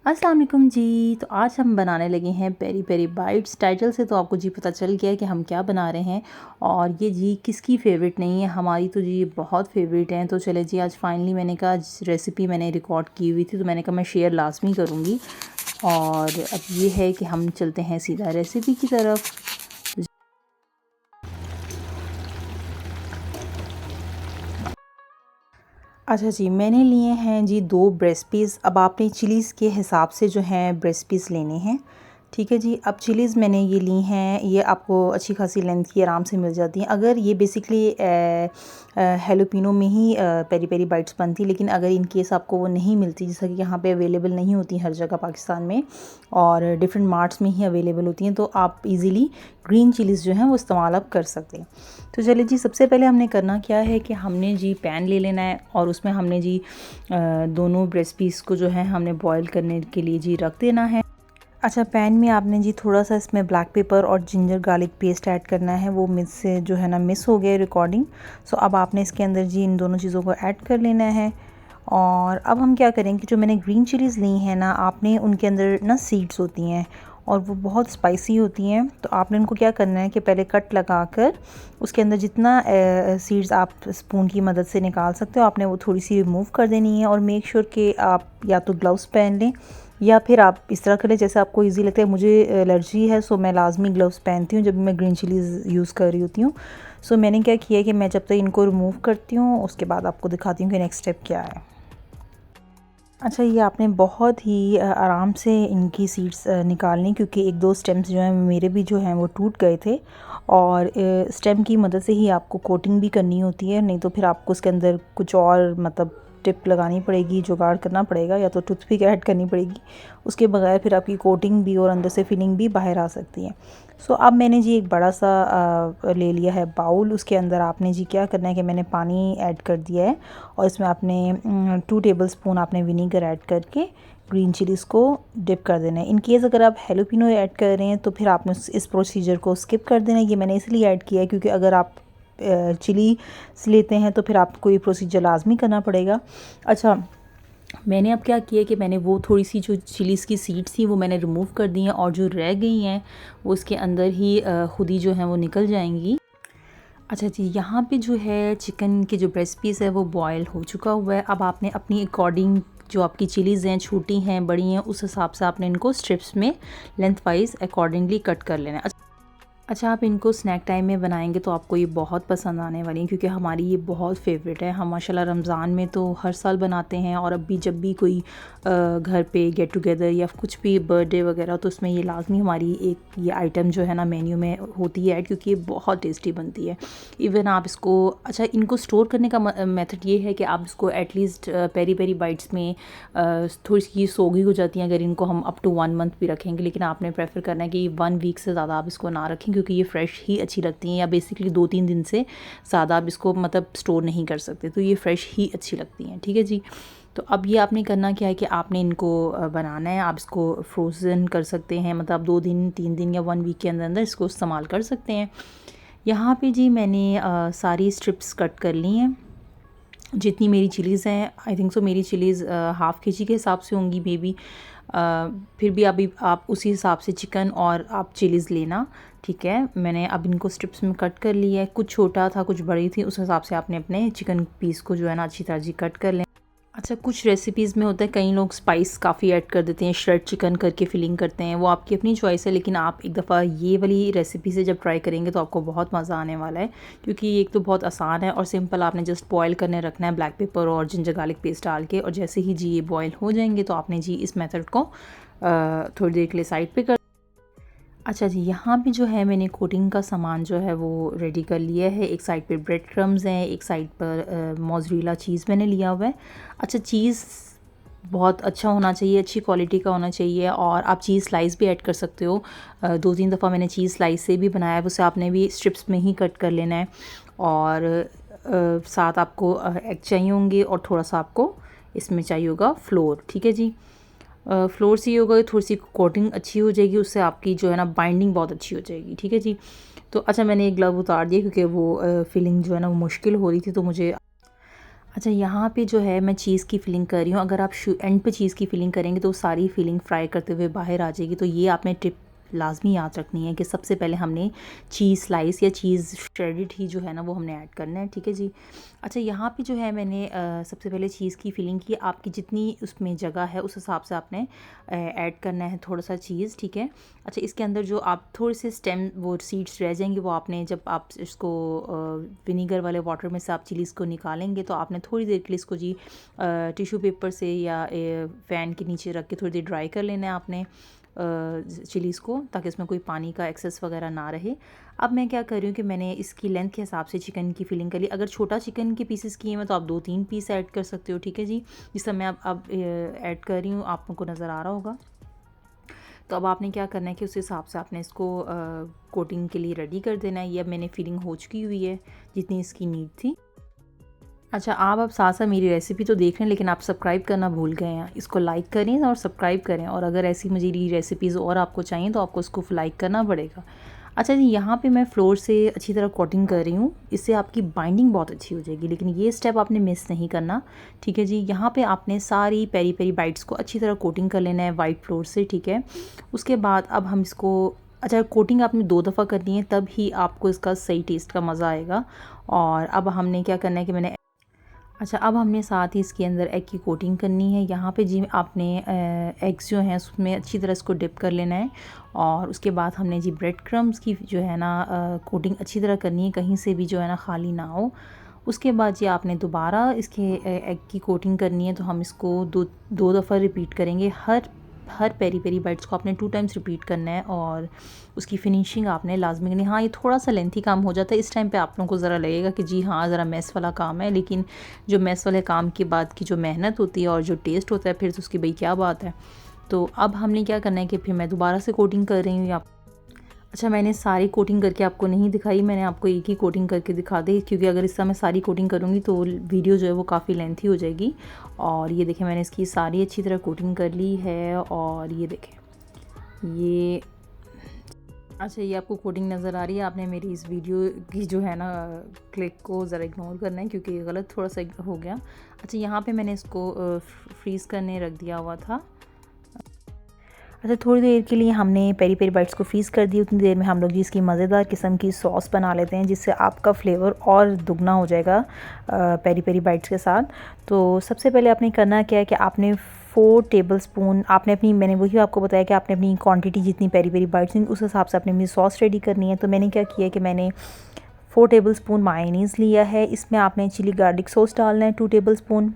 अस्सलाम वालेकुम जी। तो आज हम बनाने लगे हैं पेरी पेरी बाइट्स। टाइटल से तो आपको जी पता चल गया है कि हम क्या बना रहे हैं। और ये जी किसकी फ़ेवरेट नहीं है, हमारी तो जी बहुत फ़ेवरेट हैं। तो चले जी, आज फाइनली मैंने कहा रेसिपी मैंने रिकॉर्ड की हुई थी तो मैंने कहा मैं शेयर लाजमी करूँगी। और अब ये है कि हम चलते हैं सीधा रेसिपी की तरफ। अच्छा जी, मैंने लिए हैं जी 2 ब्रेस्ट पीस। अब आपने चिलीज़ के हिसाब से जो है ब्रेस्ट पीस लेने हैं, ठीक है जी। अब चिलीज़ मैंने ये ली हैं, ये आपको अच्छी खासी लेंथ की आराम से मिल जाती हैं। अगर ये बेसिकली हैलोपिनो में ही पेरी पेरी बाइट्स बनती, लेकिन अगर इन केस आपको वो नहीं मिलती, जैसा कि यहाँ पे अवेलेबल नहीं होती हर जगह पाकिस्तान में और डिफरेंट मार्ट्स में ही अवेलेबल होती हैं, तो आप इजीली ग्रीन चिलीज़ जो हैं वो इस्तेमाल आप कर सकते हैं। तो चलिए जी, सबसे पहले हमने करना क्या है कि हमने जी पैन ले लेना है और उसमें हमने जी दोनों ब्रेस्ट पीस को जो है हमने बॉईल करने के लिए जी रख देना है। अच्छा, पैन में आपने जी थोड़ा सा इसमें ब्लैक पेपर और जिंजर गार्लिक पेस्ट ऐड करना है। वो मिस से जो है ना मिस हो गया रिकॉर्डिंग। सो अब आपने इसके अंदर जी इन दोनों चीज़ों को ऐड कर लेना है। और अब हम क्या करेंगे कि जो मैंने ग्रीन चिलीज़ ली हैं ना, आपने उनके अंदर ना सीड्स होती हैं और वो बहुत स्पाइसी होती हैं। तो आपने उनको क्या करना है कि पहले कट लगा कर उसके अंदर जितना सीड्स आप स्पून की मदद से निकाल सकते हो, आपने वो थोड़ी सी रिमूव कर देनी है। और मेक श्योर कि आप या तो ग्लव्स पहन लें या फिर आप इस तरह करें जैसे आपको इजी लगता है। मुझे एलर्जी है, सो मैं लाजमी ग्लव्स पहनती हूँ जब मैं ग्रीन चिलीज़ यूज़ कर रही होती हूँ। सो मैंने क्या किया है कि मैं जब तक इनको रिमूव करती हूँ उसके बाद आपको दिखाती हूँ कि नेक्स्ट स्टेप क्या है। अच्छा, ये आपने बहुत ही आराम से इनकी सीड्स निकालनी, क्योंकि एक दो स्टेम्स जो हैं मेरे भी जो हैं वो टूट गए थे। और स्टेम की मदद से ही आपको कोटिंग भी करनी होती है, नहीं तो फिर आपको उसके अंदर कुछ और मतलब टिप लगानी पड़ेगी, जुगाड़ करना पड़ेगा, या तो टूथपिक ऐड करनी पड़ेगी। उसके बगैर फिर आपकी कोटिंग भी और अंदर से फिलिंग भी बाहर आ सकती है। सो अब मैंने जी एक बड़ा सा ले लिया है बाउल। उसके अंदर आपने जी क्या करना है कि मैंने पानी ऐड कर दिया है और इसमें आपने 2 टेबलस्पून आपने विनीगर ऐड करके ग्रीन चिलीज़ को डिप कर देना है। इन केस अगर आप हेलोपिनो ऐड कर रहे हैं तो फिर आपने इस प्रोसीजर को स्किप कर देना है। ये मैंने इसलिए ऐड किया है क्योंकि अगर आप चिली लेते हैं तो फिर आपको ये प्रोसीजर लाजमी करना पड़ेगा। अच्छा, मैंने अब क्या किया कि मैंने वो थोड़ी सी जो चिलीज़ की सीड्स थी वो मैंने रिमूव कर दी हैं और जो रह गई हैं वो उसके अंदर ही खुद ही जो हैं वो निकल जाएंगी। अच्छा जी, यहाँ पे जो है चिकन के जो ब्रेस्ट पीस है वो बॉयल हो चुका हुआ है। अब आपने अपनी अकॉर्डिंग जो आपकी चिलीज़ हैं, छोटी हैं बड़ी हैं, उस हिसाब से आपने इनको स्ट्रिप्स में लेंथ वाइज अकॉर्डिंगली कट कर लेना है। अच्छा, आप इनको स्नैक टाइम में बनाएंगे तो आपको ये बहुत पसंद आने वाली हैं, क्योंकि हमारी ये बहुत फ़ेवरेट है। हम माशाल्लाह रमज़ान में तो हर साल बनाते हैं और अब भी जब भी कोई घर पे गेट टुगेदर या कुछ भी बर्थडे वगैरह, तो उसमें ये लाजमी हमारी एक ये आइटम जो है ना मेन्यू में होती है ऐड, क्योंकि ये बहुत टेस्टी बनती है। इवन आप इसको अच्छा इनको स्टोर करने का मेथड ये है कि आप इसको एटलीस्ट पेरी पेरी बाइट्स में थोड़ी सी सोगी हो जाती हैं अगर इनको हम अप टू 1 मंथ भी रखेंगे, लेकिन आपने प्रेफर करना है कि 1 वीक से ज़्यादा आप इसको ना रखें, क्योंकि ये फ़्रेश ही अच्छी लगती हैं। या बेसिकली 2-3 दिन से ज़्यादा आप इसको मतलब स्टोर नहीं कर सकते, तो ये फ़्रेश ही अच्छी लगती हैं, ठीक है जी। तो अब ये आपने करना क्या है कि आपने इनको बनाना है। आप इसको फ्रोज़न कर सकते हैं, मतलब 2 दिन 3 दिन या 1 वीक के अंदर अंदर इसको इस्तेमाल कर सकते हैं। यहाँ पे जी मैंने सारी स्ट्रिप्स कट कर ली हैं जितनी मेरी चिलीज़ हैं। आई थिंक सो मेरी चिलीज़ हाफ़ केजी के हिसाब से होंगी मे बी। फिर भी अभी आप उसी हिसाब से चिकन और आप चिलीज़ लेना, ठीक है। मैंने अब इनको स्ट्रिप्स में कट कर लिया है, कुछ छोटा था कुछ बड़ी थी, उस हिसाब से आपने अपने चिकन पीस को जो है ना अच्छी तरह जी कट कर लें। अच्छा, कुछ रेसिपीज़ में होता है कई लोग स्पाइस काफ़ी ऐड कर देते हैं, श्रेड चिकन करके फिलिंग करते हैं, वो आपकी अपनी चॉइस है। लेकिन आप एक दफ़ा ये वाली रेसिपी से जब ट्राई करेंगे तो आपको बहुत मज़ा आने वाला है, क्योंकि एक तो बहुत आसान है और सिंपल। आपने जस्ट बॉयल करने रखना है ब्लैक पेपर और जिंजर गार्लिक पेस्ट डाल के, और जैसे ही जी ये बॉयल हो जाएंगे तो आपने जी इस मेथड को थोड़ी देर के लिए साइड पे कर। अच्छा जी, यहाँ पे जो है मैंने कोटिंग का सामान जो है वो रेडी कर लिया है। एक साइड पे ब्रेड क्रम्स हैं, एक साइड पर मोज़रेला चीज़ मैंने लिया हुआ है। अच्छा, चीज़ बहुत अच्छा होना चाहिए, अच्छी क्वालिटी का होना चाहिए, और आप चीज़ स्लाइस भी ऐड कर सकते हो। 2-3 दफ़ा मैंने चीज़ स्लाइस से भी बनाया है, उसे आपने भी स्ट्रिप्स में ही कट कर लेना है। और साथ आपको एग चाहिए होंगे और थोड़ा सा आपको इसमें चाहिए होगा फ्लोर, ठीक है जी। फ्लोर से ये होगा कि थोड़ी सी कोटिंग अच्छी हो जाएगी, उससे आपकी जो है ना बाइंडिंग बहुत अच्छी हो जाएगी, ठीक है जी। तो अच्छा, मैंने एक ग्लव उतार दिया क्योंकि वो फिलिंग जो है ना वो मुश्किल हो रही थी, तो मुझे अच्छा, यहाँ पे जो है मैं चीज़ की फिलिंग कर रही हूँ। अगर आप एंड पे चीज़ की फिलिंग करेंगे तो सारी फिलिंग फ्राई करते हुए बाहर आ जाएगी। तो ये आपने टिप लाज़मी याद रखनी है कि सबसे पहले हमने चीज़ स्लाइस या चीज़ श्रेडेड ही जो है ना वो हमने ऐड करना है, ठीक है जी। अच्छा, यहाँ पे जो है मैंने सबसे पहले चीज़ की फिलिंग की। आपकी जितनी उसमें जगह है उस हिसाब से आपने ऐड करना है थोड़ा सा चीज़, ठीक है। अच्छा, इसके अंदर जो आप थोड़े से स्टेम वो सीड्स रह जाएंगे, वो आपने जब आप इसको विनीगर वाले वाटर में से आप चिलीज़ को निकालेंगे तो आपने थोड़ी देर के लिए इसको जी टिश्यू पेपर से या फ़ैन के नीचे रख के थोड़ी देर ड्राई कर लेना है आपने चिलीज़ को, ताकि इसमें कोई पानी का एक्सेस वगैरह ना रहे। अब मैं क्या कर रही हूँ कि मैंने इसकी लेंथ के हिसाब से चिकन की फिलिंग कर ली। अगर छोटा चिकन के पीसेस किए हैं तो आप 2-3 पीस ऐड कर सकते हो, ठीक है जी। जिस समय अब ऐड कर रही हूँ आपको नज़र आ रहा होगा। तो अब आपने क्या करना है कि उस हिसाब से आपने इसको कोटिंग के लिए रेडी कर देना है। ये अब मैंने फिलिंग हो चुकी हुई है जितनी इसकी नीड थी। अच्छा, आप अब साथ साथ मेरी रेसिपी तो देख रहे हैं, लेकिन आप सब्सक्राइब करना भूल गए हैं। इसको लाइक करें और सब्सक्राइब करें, और अगर ऐसी मेरी रेसिपीज़ और आपको चाहिए तो आपको इसको लाइक करना पड़ेगा। अच्छा जी, यहाँ पे मैं फ्लोर से अच्छी तरह कोटिंग कर रही हूँ। इससे आपकी बाइंडिंग बहुत अच्छी हो जाएगी, लेकिन ये स्टेप आपने मिस नहीं करना, ठीक है जी। यहाँ पे आपने सारी पेरी पेरी बाइट्स को अच्छी तरह कोटिंग कर लेना है वाइट फ्लोर से, ठीक है। उसके बाद अब हम इसको, अच्छा, कोटिंग आपने 2 दफ़ा करनी है, तब ही आपको इसका सही टेस्ट का मज़ा आएगा। और अब हमने क्या करना है कि मैंने, अच्छा, अब हमने साथ ही इसके अंदर एग की कोटिंग करनी है। यहाँ पे जी आपने एग्स जो हैं उसमें अच्छी तरह इसको डिप कर लेना है, और उसके बाद हमने जी ब्रेड क्रम्स की जो है ना कोटिंग अच्छी तरह करनी है, कहीं से भी जो है ना खाली ना हो। उसके बाद जी आपने दोबारा इसके एग की कोटिंग करनी है, तो हम इसको दो दफ़ा रिपीट करेंगे। हर पेरी पेरी बाइट्स को आपने 2 टाइम्स रिपीट करना है, और उसकी फिनिशिंग आपने लाजमी करनी है। हाँ, ये थोड़ा सा लेंथी काम हो जाता है। इस टाइम पे आप लोगों को ज़रा लगेगा कि जी हाँ, ज़रा मेस वाला काम है, लेकिन जो मेस वाले काम के बाद की जो मेहनत होती है और जो टेस्ट होता है फिर तो उसकी भाई क्या बात है। तो अब हमने क्या करना है कि फिर मैं दोबारा से कोटिंग कर रही हूँ। अच्छा, मैंने सारी कोटिंग करके आपको नहीं दिखाई, मैंने आपको एक ही कोटिंग करके दिखा दी, क्योंकि अगर इस समय सारी कोटिंग करूँगी तो वीडियो जो है वो काफ़ी लेंथी हो जाएगी। और ये देखें, मैंने इसकी सारी अच्छी तरह कोटिंग कर ली है, और ये देखें ये, अच्छा, ये आपको कोटिंग नज़र आ रही है। आपने मेरी इस वीडियो की जो है ना क्लिक को ज़रा इग्नोर करना है, क्योंकि ये गलत थोड़ा सा हो गया। अच्छा, यहाँ पे मैंने इसको फ्रीज़ करने रख दिया हुआ था। अच्छा, थोड़ी देर के लिए हमने पेरी पेरी बाइट्स को फ्रीज़ कर दी। उतनी देर में हम लोग जी इसकी मज़ेदार किस्म की सॉस बना लेते हैं, जिससे आपका फ्लेवर और दुगना हो जाएगा पेरी पेरी बाइट्स के साथ। तो सबसे पहले आपने करना क्या है कि आपने 4 टेबलस्पून, आपने अपनी, मैंने वही आपको बताया कि आपने अपनी क्वांटिटी जितनी पेरी पेरी बाइट्स हैं उस हिसाब से आपने अपनी सॉस रेडी करनी है। तो मैंने क्या किया कि मैंने 4 टेबलस्पून मायोनीज़ लिया है। इसमें आपने चिली गार्लिक सॉस डालना है 2 टेबलस्पून।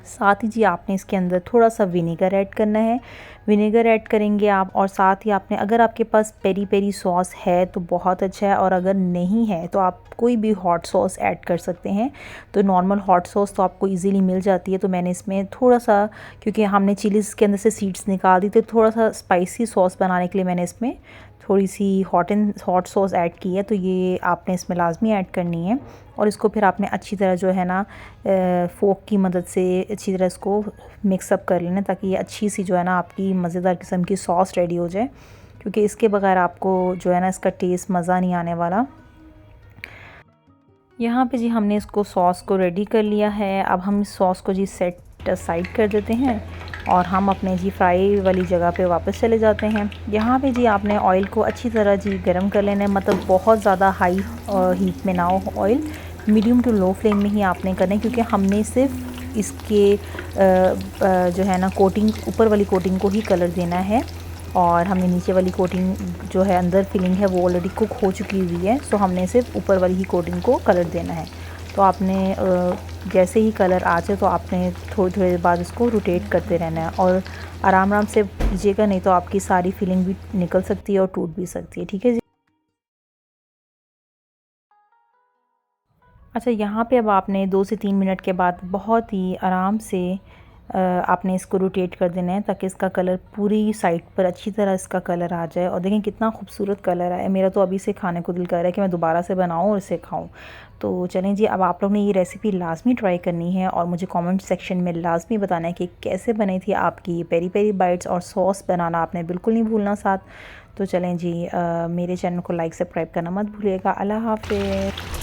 साथ ही जी आपने इसके अंदर थोड़ा सा विनेगर ऐड करना है। विनेगर ऐड करेंगे आप, और साथ ही आपने, अगर आपके पास पेरी पेरी सॉस है तो बहुत अच्छा है, और अगर नहीं है तो आप कोई भी हॉट सॉस ऐड कर सकते हैं। तो नॉर्मल हॉट सॉस तो आपको इजीली मिल जाती है। तो मैंने इसमें थोड़ा सा, क्योंकि हमने चिलीज़ के अंदर से सीड्स निकाल दी, तो थोड़ा सा स्पाइसी सॉस बनाने के लिए मैंने इसमें थोड़ी सी हॉट सॉस ऐड की है। तो ये आपने इसमें लाजमी ऐड करनी है, और इसको फिर आपने अच्छी तरह जो है ना फोक की मदद से अच्छी तरह इसको मिक्सअप कर लेना, ताकि ये अच्छी सी जो है ना आपकी मज़ेदार किस्म की सॉस रेडी हो जाए, क्योंकि इसके बगैर आपको जो है ना इसका टेस्ट मज़ा नहीं आने वाला। यहाँ पे जी हमने इसको सॉस को रेडी कर लिया है। अब हम इस सॉस को जी सेट साइड कर देते हैं, और हम अपने जी फ्राई वाली जगह पे वापस चले जाते हैं। यहाँ पे जी आपने ऑयल को अच्छी तरह जी गर्म कर लेना है, मतलब बहुत ज़्यादा हाई हीट में ना हो oil, medium to low flame में ही आपने करना है, क्योंकि हमने सिर्फ इसके जो है ना कोटिंग, ऊपर वाली कोटिंग को ही कलर देना है, और हमने नीचे वाली कोटिंग जो है अंदर फिलिंग है वो ऑलरेडी कुक हो चुकी हुई है। सो हमने सिर्फ ऊपर वाली ही कोटिंग को कलर देना है। तो आपने जैसे ही कलर आ जाए तो आपने थोड़ी थोड़ी देर बाद इसको रोटेट करते रहना है, और आराम आराम से कीजिएगा, नहीं तो आपकी सारी फिलिंग भी निकल सकती है और टूट भी सकती है, ठीक है जी। अच्छा, यहाँ पे अब आपने 2 से 3 मिनट के बाद बहुत ही आराम से आपने इसको रोटेट कर देना है, ताकि इसका कलर पूरी साइड पर अच्छी तरह इसका कलर आ जाए। और देखें कितना खूबसूरत कलर आया। मेरा तो अभी से खाने को दिल कर रहा है कि मैं दोबारा से बनाऊँ और इसे खाऊँ। तो चलें जी, अब आप लोग ने ये रेसिपी लाजमी ट्राई करनी है, और मुझे कमेंट सेक्शन में लाजमी बताना है कि कैसे बनी थी आपकी ये पेरी पेरी बाइट्स, और सॉस बनाना आपने बिल्कुल नहीं भूलना साथ। तो चलें जी, मेरे चैनल को लाइक सब्सक्राइब करना मत भूलिएगा। अल्लाह हाफ़िज़।